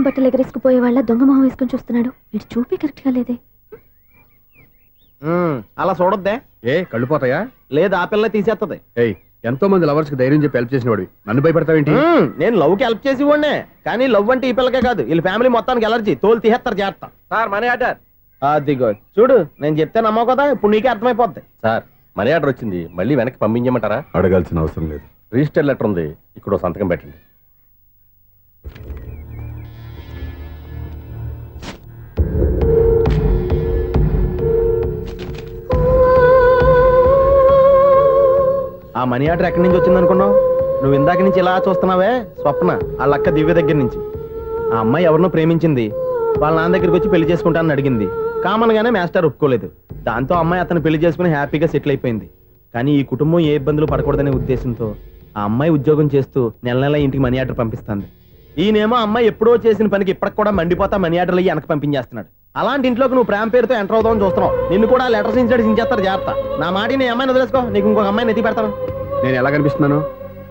బట్టలు ఎగరేసుకుపోయే వాళ్ళ దొంగ మొహం వేసుకుని చూస్తున్నాడు. వీడు చూపి కరెక్ట్ గా లేదే. అలా చూడొద్దే. ఏ కళ్ళు పోతాయా? లేదు, ఆ పిల్ల తీసేస్తుంది. ఎంతో మంది లవర్స్ కి ధైర్యం చెప్పి హెల్ప్ చేసిన వాడు నన్ను భయపడతావేంటి? నేను లవ్ కి హెల్ప్ చేసి ఇవ్వండి, కానీ లవ్ అంటే ఈ పిల్లకే కాదు, వీళ్ళ ఫ్యామిలీ మొత్తానికి ఎలర్జీ. తోలు తీసేస్తారు చేస్తా. Sir money order. అదిగో చూడు, నేను చెప్తే నమ్మవు కదా, ఇప్పుడు నీకే అర్థమైపోద్ది. సార్ మనీ ఆర్డర్ వచ్చింది, మళ్ళీ వెనక్కి పంపించమంటారా? అడగాల్సిన అవసరం లేదు. రిజిస్టర్ లెటర్ ఉంది, ఇక్కడ సంతకం పెట్టండి. ఆ మనీ ఆర్డర్ ఎక్కడి నుంచి వచ్చింది అనుకున్నావు? నువ్వు ఇందాక నుంచి ఇలా చూస్తున్నావే, స్వప్న వాళ్ళ అక్క దివ్య దగ్గర నుంచి. ఆ అమ్మాయి ఎవరినో ప్రేమించింది, వాళ్ళ నాన్న దగ్గరికి వచ్చి పెళ్లి చేసుకుంటానని అడిగింది. కామన్ గానే మాస్టర్ ఒప్పుకోలేదు. దాంతో అమ్మాయి అతను పెళ్లి చేసుకుని హ్యాపీగా సెటిల్ అయిపోయింది. కానీ ఈ కుటుంబం ఏ ఇబ్బందులు పడకూడదనే ఉద్దేశంతో ఆ అమ్మాయి ఉద్యోగం చేస్తూ నెల నెల ఇంటికి మనీ ఆర్డర్ పంపిస్తుంది. ఈయనేమో అమ్మాయి ఎప్పుడో చేసిన పనికి ఇప్పటికి కూడా మండిపోతా మనీ ఆర్డర్లు అయ్యి వెనక పంపించేస్తున్నాడు. అలాంటి ఇంట్లోకి నువ్వు ప్రేమ పేరుతో ఎంటర్ అవుదామని చూస్తున్నావు. నిన్ను కూడా లెటర్స్ సించేస్తారు. జాగ్రత్త. నా మాట నీ అమ్మాయిని వదిలేసుకో, నీకు ఇంకొక అమ్మాయిని ఎత్తి పెడతాను. నేను ఎలా కనిపిస్తున్నాను?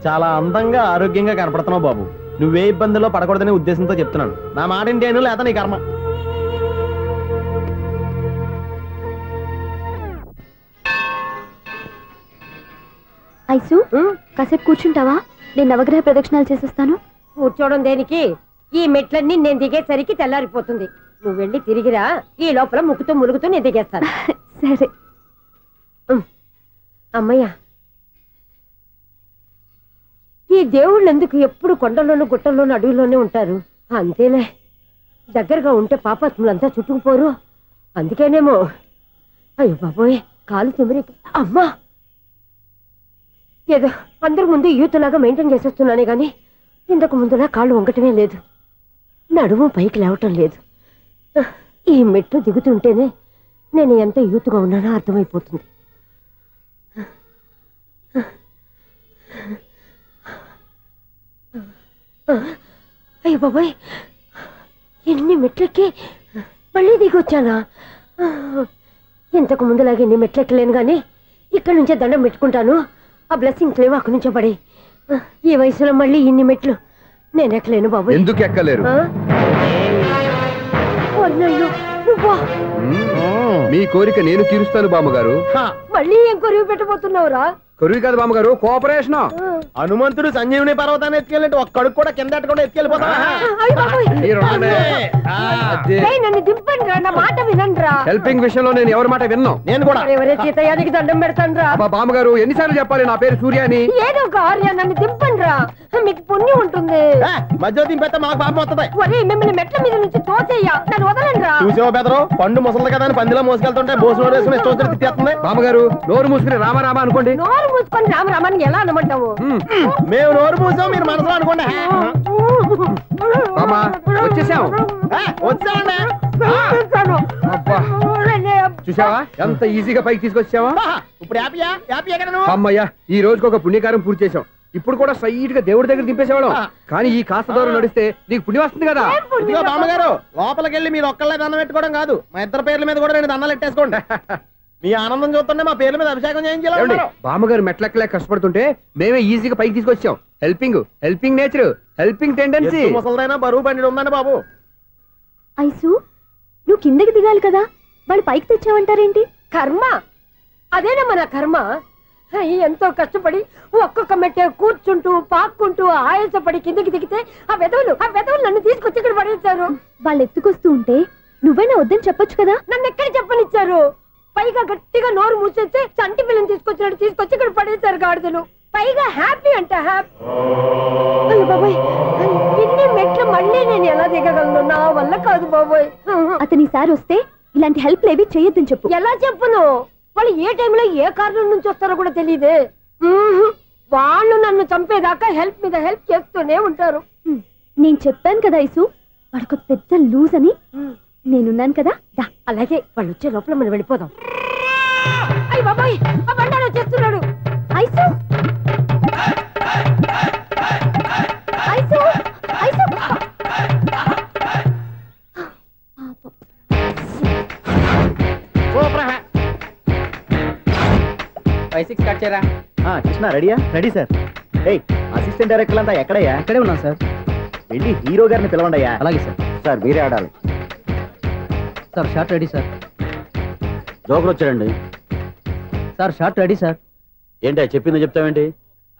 చాలా అందంగా ఆరోగ్యంగా కనపడుతున్నావు బాబు. నువ్వే ఇబ్బందుల్లో పడకూడదనే ఉద్దేశంతో చెప్తున్నాను. నా మాట ఏంటేను, లేదా నీ కర్మ. ఐసు, కాసేపు కూర్చుంటావా? నేను నవగ్రహ ప్రదక్షిణాలు చేసేస్తాను. కూర్చోవడం దేనికి? ఈ మెట్లన్నీ నేను దిగేసరికి తెల్లారిపోతుంది. నువ్వు వెళ్ళి తిరిగిరా, ఈ లోపల ముక్కుతూ ములుగుతూ నేను దిగేస్తాను. సరే అమ్మయ్యా. ఈ దేవుళ్ళు ఎందుకు ఎప్పుడు కొండల్లోనూ గుట్టల్లోనూ అడవిలోనే ఉంటారు? అంతేలే, దగ్గరగా ఉంటే పాపాత్ములంతా చుట్టుకుపోరు. అందుకేనేమో. అయ్యో బాబోయ్, కాలు తిమిరి. అమ్మా, ఏదో అందరి ముందు యూత్లాగా మెయింటైన్ చేసేస్తున్నానే గాని ఇంతకు ముందులా కాళ్ళు వంకటమే లేదు, నడుము పైకి లేవటం లేదు. ఈ మెట్లు దిగుతుంటేనే నేను ఎంత యూత్గా ఉన్నానో అర్థమైపోతుంది. అయ్యో బాబాయ్, ఎన్ని మెట్లెక్కి మళ్ళీ దిగొచ్చానా? ఇంతకు ముందులాగే ఎన్ని మెట్లెక్కలేను కానీ ఇక్కడ నుంచే దండం పెట్టుకుంటాను. ఆ బ్లెస్సింగ్స్ లేవు అక్కడి నుంచో పడి. ఈ వయసులో మళ్ళీ ఇన్ని మెట్లు నేను ఎక్కలేను బాబు. ఎందుకు ఎక్కలేరు? మీ కోరిక నేను తీరుస్తాను బామ్మగారు. మళ్ళీ ఏం కొరివి పెట్టబోతున్నావురా? కొరివి కాదు బామ్మగారు, కోఆపరేషన్. హనుమంతుడు సంజీవుని పర్వతాన్ని ఎత్తుకెళ్ళి ఒక్కడికి కూడా కింద ఎట్టకుండా ఎత్తుకెళ్ళిపోతా. నన్ను దింపండి రా, నా మాట వినండి రా. హెల్పింగ్ విషయంలో నేను ఎవరి మాట విన్నాను. నేను కూడా ఎవరే సీతయ్యానికి దండం పెడతాను రా. బామ్మగారు ఎన్నిసార్లు చెప్పాలి నా పేరు సూర్యాని? ఏదో ఒక ఆర్య, నన్ను దింపండి రా, మీకు పుణ్యం ఉంటుంది. మధ్య దింపేస్తే మాకు పాపం వస్తుంది. ఒరే, మిమ్మల్ని మెట్ల మీద నుంచి తోసేయ్యా, నన్ను వదలండి రా. చూసావో బెదరు, పండు ముసలి కదా అని పందిలో మోసుకెళ్తుంటే బోసు నోరు వేసుకుని ఇష్టం తిట్టేస్తుంది. బామ్మగారు నోరు మూసుకుని రామారామ అనుకోండి. నోరు మూసుకొని రామరామాన్ని ఎలా అనమంటావు? మేము నోరు మూసాం, మీరు మనసులో అనుకోండి. వచ్చేసాం. వచ్చామండి. చూసావా ఎంత ఈజీగా పైకి తీసుకొచ్చావా? ఇప్పుడు అమ్మయ్యా, ఈ రోజుకి ఒక పుణ్యకారం పూర్తి చేసాం. ఇప్పుడు కూడా స్ట్రైట్ గా దేవుడి దగ్గర దింపేసేవాళ్ళం. కానీ ఈ కాస్త దూరం నడిస్తే నీకు పుణ్యం వస్తుంది కదా. ఇదిగో బామ్మగారు, లోపలికి వెళ్ళి మీరు ఒక్కళ్ళే దండం పెట్టుకోవడం కాదు, మా ఇద్దరు పేర్ల మీద కూడా 2 దండాలు ఎట్టేసుకోండి. మీ ఆనందం చూస్తుంటే మా పేర్ల మీద అభిషేకం చేయించాలి. బామ్మగారు మెట్లెక్కలే కష్టపడుతుంటే మేమే ఈజీగా పైకి తీసుకొచ్చాం. Helping nature, helping tendency. ముసలిదైనా బరువు బండి ఉందండి బాబు. ఐసు, నువ్వు కిందకి దిగాలి కదా, వాళ్ళు పైకి తెచ్చావంటారేంటి? కర్మ, అదేనమ్మా నా కర్మ. ఎంతో కష్టపడి ఒక్కొక్క మెట్టే కూర్చుంటూ పాక్కుంటూ ఆయాసపడి కిందకి దిగితే ఆ వెధవులు నన్ను తీసుకొచ్చి ఇక్కడ పడేశారు. వాళ్ళు ఎత్తుకొస్తూ ఉంటే నువ్వైనా వద్దని చెప్పొచ్చు కదా. నన్ను ఎక్కడ చెప్పనిచ్చారు? పైగా గట్టిగా నోరు మూసేస్తే చంటి పిల్లని తీసుకొచ్చి ఇక్కడ పడేశారు గాడిదలు. పైగా హ్యాపీ అంట హ్యాపీ. అయ్యో బాబోయ్, ఇన్ని మెట్లు మళ్ళీ నేను ఎలా దిగగలను? నా వల్ల కాదు బాబోయ్. అతని సారి వస్తే ఇలాంటి హెల్ప్ లేవి చేయొద్దని చెప్పు. ఎలా చెప్పును? వాళ్ళు ఏ టైంలో ఏ కారణం నుంచి వస్తారో కూడా తెలియదే. వాళ్ళు నన్ను చంపేదాకా హెల్ప్ మీద హెల్ప్ చేస్తూనే ఉంటారు. నేను చెప్పాను కదా ఐసు, వాడికి పెద్ద లూజ్ అని. నేనున్నాను కదా. అలాగే వాళ్ళు వచ్చే లోపల మనం వెళ్ళిపోదాం. అయ్య బాబాయ్, ఆ బండారు వచ్చేస్తున్నాడు. Ice, ice, ice. 5-6 కట్ చేయరా. కృష్ణ రెడీయా? Ready sir. అసిస్టెంట్ డైరెక్టర్ అంతా ఎక్కడయ్యా? ఇక్కడే ఉన్నాం సార్. వెళ్ళి హీరో గారిని పిలవండి అయ్యా. అలాగే సార్. సార్ మీరే ఆడాలి. Sir short ready sir. Joker వచ్చాడండి. Sir short ready sir. ఏంటి చెప్పింది చెప్తావేంటి?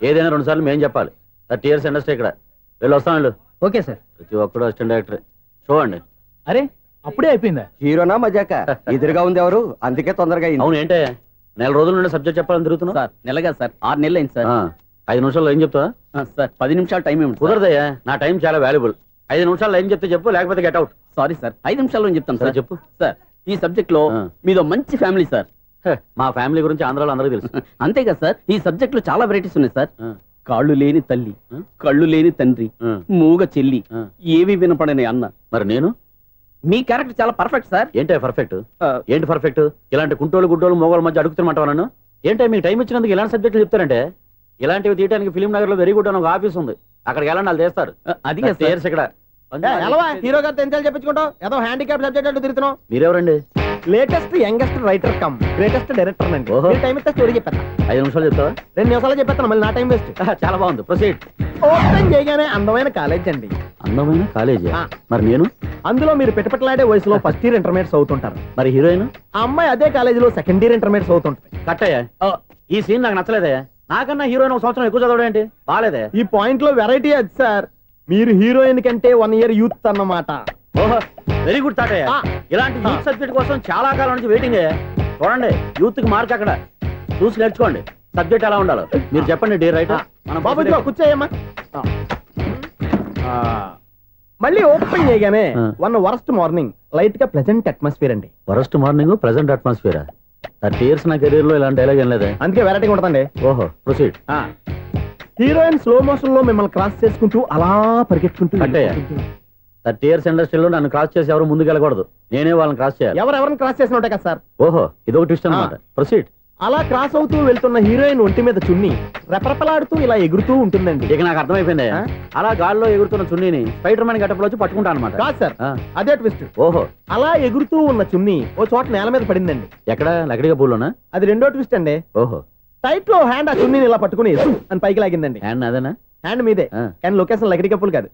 ఏదైనా 2 సార్లు మేము చెప్పాలి. 30 years ఇండస్ట్రీ ఇక్కడ. వెళ్ళి వస్తాం వెళ్ళు. Okay sir. ప్రతి ఒక్కడు అసిస్టెంట్ డైరెక్టర్. చూడండి. అరే అప్పుడే అయిపోయిందా? హీరోనా మజాక? ఎదురుగా ఉంది ఎవరు, అందుకే తొందరగా అయింది. అవును ఏంటే 4 రోజుల నుండి సబ్జెక్ట్ చెప్పాలని తిరుగుతున్నా? సార్ నెలగా సార్ 6 నెలలు అయింది సార్. 5 నిమిషాల్లో ఏం చెప్తా సార్ 10 నిమిషాలు టైం ఏమి కుదరదయ్యా. నా టైం చాలా వాల్యుబుల్. 5 నిమిషాల్లో ఏం చెప్తే చెప్పు, లేకపోతే గెట్ అవుట్. సారీ సార్ 5 నిమిషాల్లో చెప్తాం సరే సార్. చెప్పు. సార్ ఈ సబ్జెక్ట్ లో మీదో మంచి ఫ్యామిలీ సార్. మా ఫ్యామిలీ గురించి ఆంధ్రాలో అందరికీ తెలుసు. అంతేగా సార్ ఈ సబ్జెక్ట్ లో చాలా వెరైటీస్ ఉన్నాయి సార్. కాళ్ళు లేని తల్లి, కళ్ళు లేని తండ్రి, మూగ చెల్లి, ఏవి వినపడని అన్న. మరి నేను మీ క్యారెక్టర్ చాలా పర్ఫెక్ట్ సార్. ఏంటే పర్ఫెక్ట్? ఏంటి పర్ఫెక్ట్? ఇలాంటి కుంటోళ్ళు గుడ్డోళ్ళు మోగోళ్ళ మధ్య అడుగుతున్నమాట నన్ను. ఏంటంటే మీకు టైం ఇచ్చినందుకు ఇలాంటి సబ్జెక్టులు చెప్తారంటే? ఇలాంటివి తీయడానికి ఫిలిం నగర్ లో వెరీ గుడ్ అని ఒక ఆఫీస్ ఉంది. అక్కడికి వెళ్ళండి, వాళ్ళు చేస్తారు. అది ఇయర్స్ ఇక్కడ హీరో గారితో ఎంత చెప్పించుకుంటావు? ఏదో హ్యాండిక్యాప్ సబ్జెక్ట్ అంటూ తిరుగుతున్నావు. మీరెవరండి? Latest youngest writer cum greatest director అండి. ఓహో. టైం ఇస్తే స్టోరీ చెప్పేస్తా. 5 నిమిషాలు చెప్తావా? 2 నిమిషాలు చెప్పేస్తాను, మళ్ళీ నా టైం వేస్ట్. చాలా బాగుంది. ప్రొసీడ్. ఓపెన్ చేయగానే అందమైన కాలేజ్ అండి. అందమైన కాలేజీ. మరి నేను? అందులో మీరు పెట్టుపెట్టలాడే వయసులో ఫస్ట్ ఇయర్ ఇంటర్మీడియట్స్ అవుతుంటారు. మరి హీరోయిన్? ఆ అమ్మాయి అదే కాలేజీలో సెకండ్ ఇయర్ ఇంటర్మీడియట్స్ అవుతుంటుంది. కట్టయ్యా. ఈ సీన్ నాకు నచ్చలేదే. నాకన్నా హీరోయిన్ 1 సంవత్సరం ఎక్కువ చదవడం ఏంటి? బాలేదే. ఈ పాయింట్ లో వెరైటీ అది సార్. మీరు హీరోయిన్ కంటే 1 year యూత్ అన్నమాట. ఓహో వెరీ గుడ్ తాటయ్య. ఇలాంటి యూత్ సబ్జెక్ట్ కోసం చాలా కాలం నుంచి వెయిటింగ్. చూడండి యూత్ కి మార్క్ అక్కడ. చూసి నేర్చుకోండి సబ్జెక్ట్ ఎలా ఉండాలో. మీరు చెప్పండి డీర్ రైటర్. బాబు కూర్చోయమ్మా. మళ్ళీ ఓపెన్ చేయగానే వరస్ట్ మార్నింగ్ లైట్ గా ప్లెజెంట్ అట్మాస్ఫియర్ అండి. Worst morning present atmosphere. 30 years నా కెరీర్ లో ఇలాంటి డైలాగ్ ఏం లేదే. అందుకే వెరైటీ ఉంటుందండి. ఓహో ప్రొసీడ్. హీరోయిన్ స్లో మోషన్ లో మిమ్మల్ని క్రాస్ చేసుకుంటూ అలా పరిగెత్తుకుంటూ కట్టయ్య. 30 years ఇండస్ట్రీలో నన్ను క్రాస్ చేసి ఎవరు ముందుకు వెళ్ళకూడదు. నేనే వాళ్ళని క్రాస్ చేయాలి. ఎవరెవరిని క్రాస్ చేసిన ఉంటాయి కదా సార్. ఓహో ఇదొక ట్విస్ట్ అన్నమాట. ప్రొసీడ్. అలా క్రాస్ అవుతూ వెళ్తున్న హీరోయిన్ ఒంటి మీద చున్ని రెపరెపలాడుతూ ఇలా ఎగురుతూ ఉంటుందండి. ఇక నాకు అర్థమైపోయింది. అలా గాల్లో ఎగురుతున్న చున్నీని స్పైడర్ మ్యాన్ గెటప్ లో వచ్చి పట్టుకుంటా అనమాట. కాదు సార్, అదే ట్విస్ట్. ఓహో అలా ఎగురుతూ ఉన్న చున్ని ఓ చోట నేల మీద పడిందండి. ఎక్కడ? లకడిగా పూల్లోనా? అది రెండో ట్విస్ట్ అండి. ఓహో టైట్ లో హ్యాండ్ ఆ చున్నీని ఇలా పట్టుకుని అని పైకి లాగిందండి. హ్యాండ్ అదేనా? హ్యాండ్ మీదే, కానీ లొకేషన్ లకడి కప్పులు కాదు.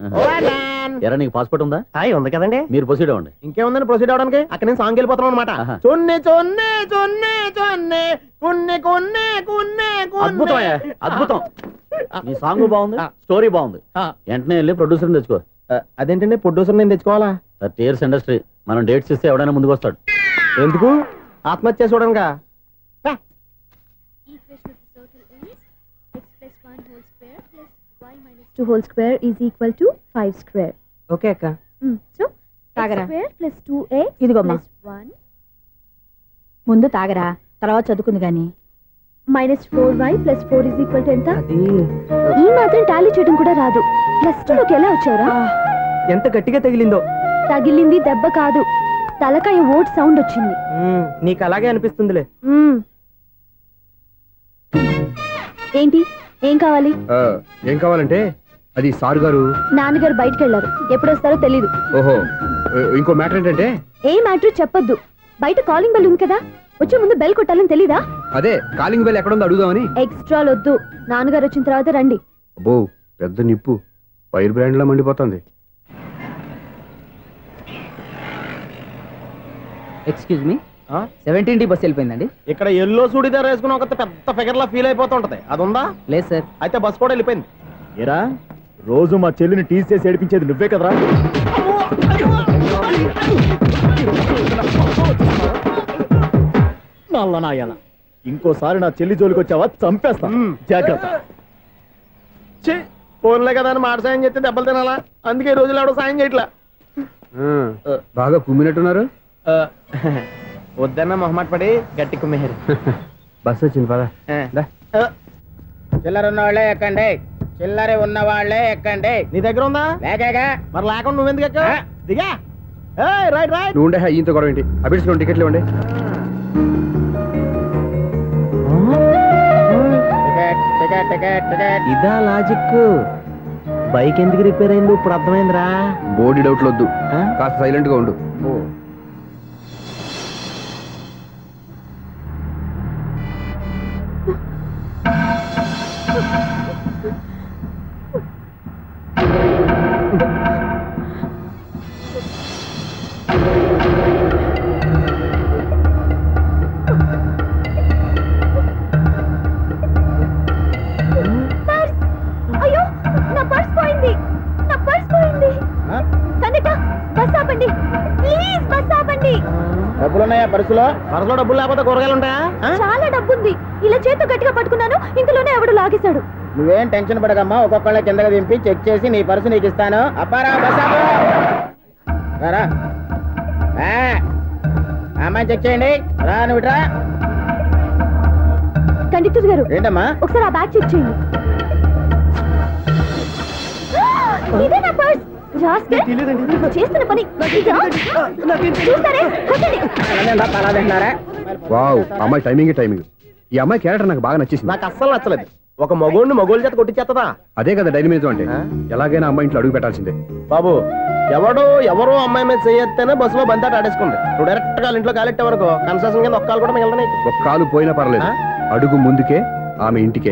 ఎరా నీకు పాస్పోర్ట్ ఉందా? ఉంది కదండి. మీరు ప్రొసీడ్ అవ్వండి. ఇంకేముందని ప్రొసీడ్ అవడానికి? అక్కడ నేను సాంగ్ వెళ్ళిపోతున్నాం అనమాట. చొన్నే చొన్నే చొన్నే చొన్నే కున్నే కొన్నే కున్నే. అద్భుతం అద్భుతం. నీ సాంగ్ బాగుంది, స్టోరీ బాగుంది. వెంటనే వెళ్ళి ప్రొడ్యూసర్ తెచ్చుకో. అదేంటండి ప్రొడ్యూసర్ నేను తెచ్చుకోవాలా? 30 years ఇండస్ట్రీ. మనం డేట్స్ ఇస్తే ఎవడైనా ముందుకు వస్తాడు. ఎందుకు? ఆత్మహత్య చూడనుగా. X plus 1 whole square plus y minus 2 whole square is equal to 5 square. Okay అక్క. So తాగరా. x square plus 2x ఇదిగోమ్మా. plus 1 ముందు తాగరా, తర్వాత చదువుకుంది గాని. minus 4y plus 4 is equal to ఎంత? అది ఈ మాత్రం టాలీ చేయడం కూడా రాదు. ప్లస్ 2 లోకి ఎలా వచ్చారా? ఎంత గట్టిగా తగిలిందో. తగిలింది దెబ్బ కాదు, తలకాయ ఓట్ సౌండ్ వచ్చింది. నీకు అలాగే అనిపిస్తుందిలే. ఏంటి ఏం కావాలి? ఏం కావాలంటే అది సారు గారు నాన్నగారు బయటకు వెళ్ళారు, ఎప్పుడొస్తారో తెలీదు. ఓహో ఇంకో మ్యాటర్ ఏంటంటే ఏ మ్యాటర్ చెప్పొద్దు. బయట కాలింగ్ బెల్ ఉంది కదా, వచ్చే ముందు బెల్ కొట్టాలని తెలీదా? అదే కాలింగ్ బెల్ ఎక్కడుందో అడుగుదామని. ఎక్స్ట్రా వద్దు, నాన్నగారు వచ్చిన తర్వాత రండి. అబ్బో పెద్ద నిప్పు, ఫైర్ బ్రాండ్ లా మండిపోతుంది. ఎక్స్క్యూజ్ మీ, 17D బస్ వెళ్ళిపోయిందండి. ఇక్కడ ఎల్లో సూడిదార్ వేసుకుని ఒక పెద్ద ఫిగర్ లా ఫీల్ అయిపోతుంటది, అది ఉందా? లేదు సార్. అయితే బస్ కూడా వెళ్ళిపోయింది. ఏరా రోజు మా చెల్లిని టీస్ చేసి ఏడిపించేది నువ్వే కదరా? నల్ల నాయన, ఇంకోసారి నా చెల్లి జోలికి వచ్చావా చంపేస్తా, జాగ్రత్త. ఫోన్లే కదా అని మాట సాయం చేస్తే దెబ్బలు తినాలా? అందుకే ఈ రోజులు ఎవడో సాయం చేయట్లా. బాగా కుమ్మినట్టున్నారు. వద్దన్న మొహమాట పడి గట్టి కుమ్మేరు. బస్ వచ్చింది పద. చిల్లర ఉన్న వాళ్ళే ఎక్కండి, చిల్లర ఉన్న వాళ్ళే ఎక్కండి. నీ దగ్గర ఉందా? లేకగా మరి లేకుండా నువ్వెందుకు ఎక్క? దిగా. Right right. నువ్వు ఉండే ఈయంతో గొడవ ఏంటి? అభిడ్స్ టికెట్లు ఇవ్వండి. Ticket ticket ticket ticket. ఇదా లాజిక్? బైక్ ఎందుకు రిపేర్ అయింది ఇప్పుడు అర్థమైందిరా. బోర్డు డౌట్లు వద్దు, కాస్త సైలెంట్ గా ఉండు. ఆపండి ప్లీజ్ బస్ ఆపండి. డబ్బులున్నాయా పర్సులో? పరసలో డబ్బులు లేకపోతే కూరగాయలు ఉంటాయా? చాలా డబ్బుంది. ఇలా చేత్తో గట్టిగా పట్టుకున్నాను, ఇంతలోనే ఎవడు లాగేశాడు. నువ్వేం టెన్షన్ పడకమ్మా, ఒక్కొక్కళ్ళ కిందకి దింపి చెక్ చేసి నీ పర్సు నీకు ఇస్తాను. అప్పారా బస్ ఆపు. రా అమ్మాయి చెక్ చేయండి. రా నువ్వు రా. కండక్టర్ గారు ఏంటమ్మా? ఒకసారి ఆ బ్యాగ్ చెక్ చేయండి. ఇదే నా పర్స్. చేస్తున్న పని చూస్తారే. తింటున్నారా? వావ్, అమ్మాయి టైమింగ్. ఈ అమ్మాయి క్యారెక్టర్ నాకు బాగా నచ్చేసింది. నాకు అస్సలు నచ్చలేదు. ఒక మగోడిని మగోళ్ళ చేత కొట్టించేస్తుందా? అదే కదా డైనమిజం అంటే. ఎలాగైనా అమ్మాయి ఇంట్లో అడుగు పెట్టాల్సిందే. బాబు, ఎవరో అమ్మాయి మీద చేయొత్తేనే బస్సులో బంతాట ఆడేసుకుంది. నువ్వు డైరెక్ట్ గా ఇంట్లో కాలెట్టే వరకు కన్సెషన్ కింద ఒక్కలు కూడా మిగలదు. ఒక్క కాలు పోయినా పర్లేదు, అడుగు ముందుకే ఆమె ఇంటికే.